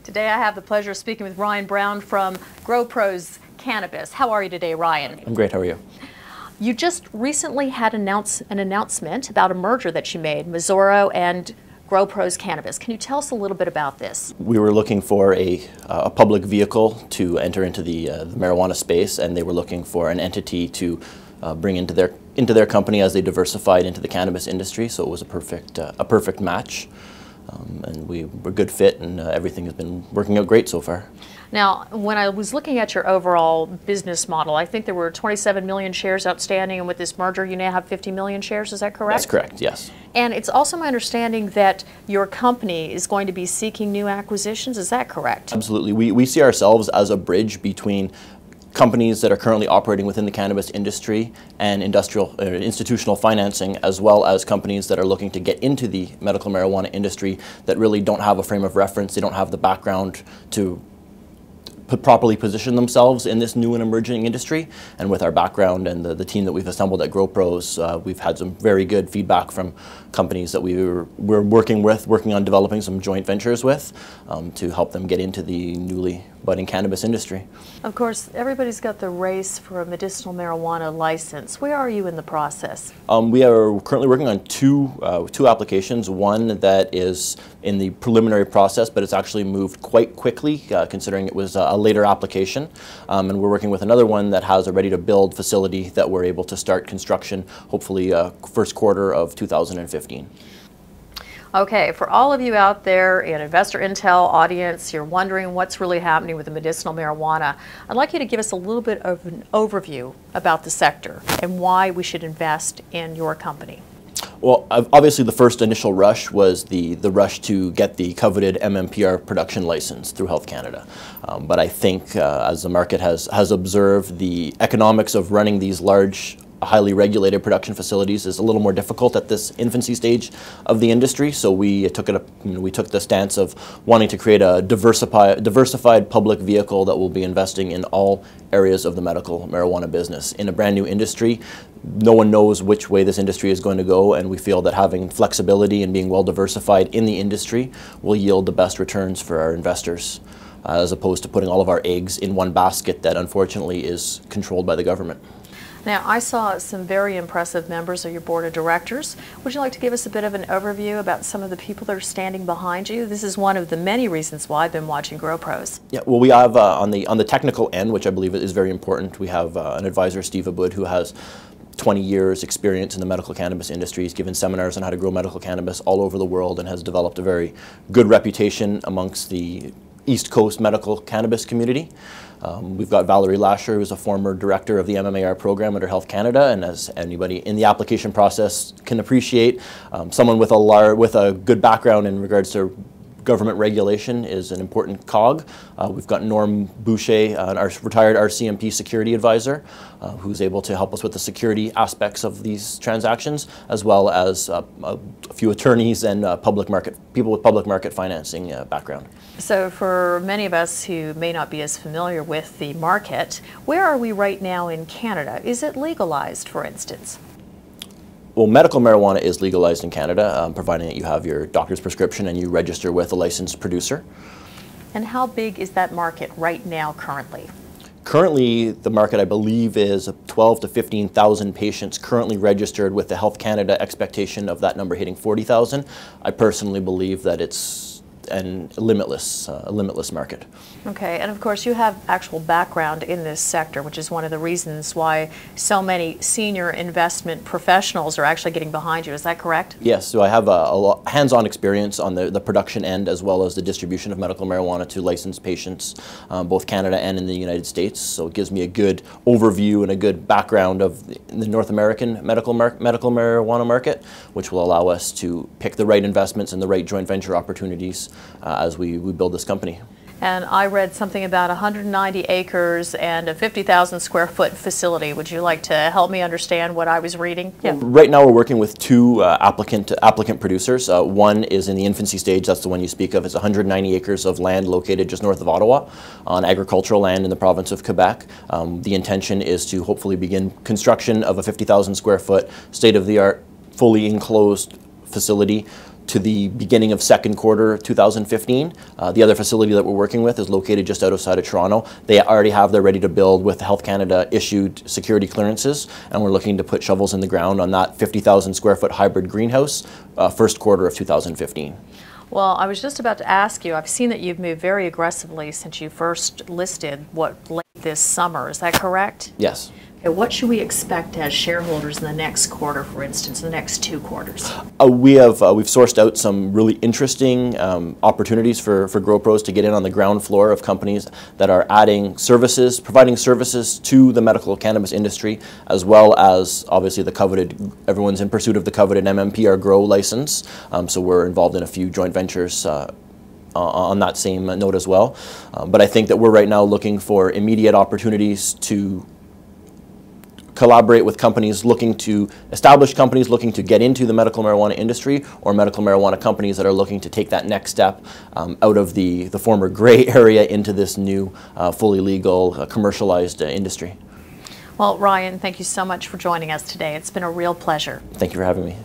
Today I have the pleasure of speaking with Ryan Brown from GrowPros Cannabis. How are you today, Ryan? I'm great. How are you? You just recently had an announcement about a merger that you made, Mazorro and GrowPros Cannabis. Can you tell us a little bit about this? We were looking for a public vehicle to enter into the marijuana space, and they were looking for an entity to bring into their company as they diversified into the cannabis industry. So it was a perfect match. And we were a good fit, and everything has been working out great so far. Now, when I was looking at your overall business model, I think there were 27 million shares outstanding, and with this merger you now have 50 million shares, is that correct? That's correct, yes. And it's also my understanding that your company is going to be seeking new acquisitions, is that correct? Absolutely. We see ourselves as a bridge between companies that are currently operating within the cannabis industry and institutional financing, as well as companies that are looking to get into the medical marijuana industry that really don't have a frame of reference, they don't have the background to properly position themselves in this new and emerging industry. And with our background and the team that we've assembled at GrowPros, we've had some very good feedback from companies that we're working on developing some joint ventures with to help them get into the newly budding cannabis industry. Of course, everybody's got the race for a medicinal marijuana license. Where are you in the process? We are currently working on two applications. One that is in the preliminary process, but it's actually moved quite quickly considering it was a later application. And we're working with another one that has a ready-to-build facility that we're able to start construction hopefully first quarter of 2015. Okay, for all of you out there in InvestorIntel audience, you're wondering what's really happening with the medicinal marijuana, I'd like you to give us a little bit of an overview about the sector and why we should invest in your company. Well, obviously the first initial rush was the rush to get the coveted MMPR production license through Health Canada. But I think as the market has observed, the economics of running these large, highly regulated production facilities is a little more difficult at this infancy stage of the industry. So we took the stance of wanting to create a diversified public vehicle that will be investing in all areas of the medical marijuana business. In a brand new industry, no one knows which way this industry is going to go, and we feel that having flexibility and being well diversified in the industry will yield the best returns for our investors, as opposed to putting all of our eggs in one basket that unfortunately is controlled by the government. Now, I saw some very impressive members of your board of directors. Would you like to give us a bit of an overview about some of the people that are standing behind you? This is one of the many reasons why I've been watching GrowPros. Yeah, well, we have on the technical end, which I believe is very important, we have an advisor, Steve Abud, who has 20 years experience in the medical cannabis industry. He's given seminars on how to grow medical cannabis all over the world and has developed a very good reputation amongst the East Coast medical cannabis community. We've got Valerie Lasher, who's a former director of the MMAR program under Health Canada, and as anybody in the application process can appreciate, someone with a good background in regards to government regulation is an important cog. We've got Norm Boucher, our retired RCMP security advisor, who's able to help us with the security aspects of these transactions, as well as a few attorneys and people with public market financing background. So for many of us who may not be as familiar with the market, where are we right now in Canada? Is it legalized, for instance? Well, medical marijuana is legalized in Canada, providing that you have your doctor's prescription and you register with a licensed producer. And how big is that market right now currently? Currently, the market, I believe, is 12 to 15,000 patients currently registered, with the Health Canada expectation of that number hitting 40,000. I personally believe that it's a limitless market. Okay, and of course you have actual background in this sector, which is one of the reasons why so many senior investment professionals are actually getting behind you. Is that correct? Yes, so I have a hands-on experience on the production end as well as the distribution of medical marijuana to licensed patients, both Canada and in the United States. So it gives me a good overview and a good background of the North American medical marijuana market, which will allow us to pick the right investments and the right joint venture opportunities as we build this company. And I read something about 190 acres and a 50,000 square foot facility. Would you like to help me understand what I was reading? Yeah. Right now we're working with two applicant producers. One is in the infancy stage, that's the one you speak of. It's 190 acres of land located just north of Ottawa on agricultural land in the province of Quebec. The intention is to hopefully begin construction of a 50,000 square foot state-of-the-art fully enclosed facility to the beginning of second quarter 2015. The other facility that we're working with is located just outside of Toronto. They already have their ready to build with Health Canada issued security clearances, and we're looking to put shovels in the ground on that 50,000 square foot hybrid greenhouse first quarter of 2015. Well, I was just about to ask you, I've seen that you've moved very aggressively since you first listed late this summer. Is that correct? Yes. Okay, what should we expect as shareholders in the next quarter, for instance, the next 2 quarters? We've sourced out some really interesting opportunities for GrowPros to get in on the ground floor of companies that are adding services, providing services to the medical cannabis industry, as well as obviously the coveted, everyone's in pursuit of the coveted MMPR Grow license. So we're involved in a few joint ventures on that same note as well. But I think that we're right now looking for immediate opportunities to collaborate with companies looking to, established companies looking to get into the medical marijuana industry, or medical marijuana companies that are looking to take that next step out of the former gray area into this new fully legal commercialized industry. Well, Ryan, thank you so much for joining us today. It's been a real pleasure. Thank you for having me.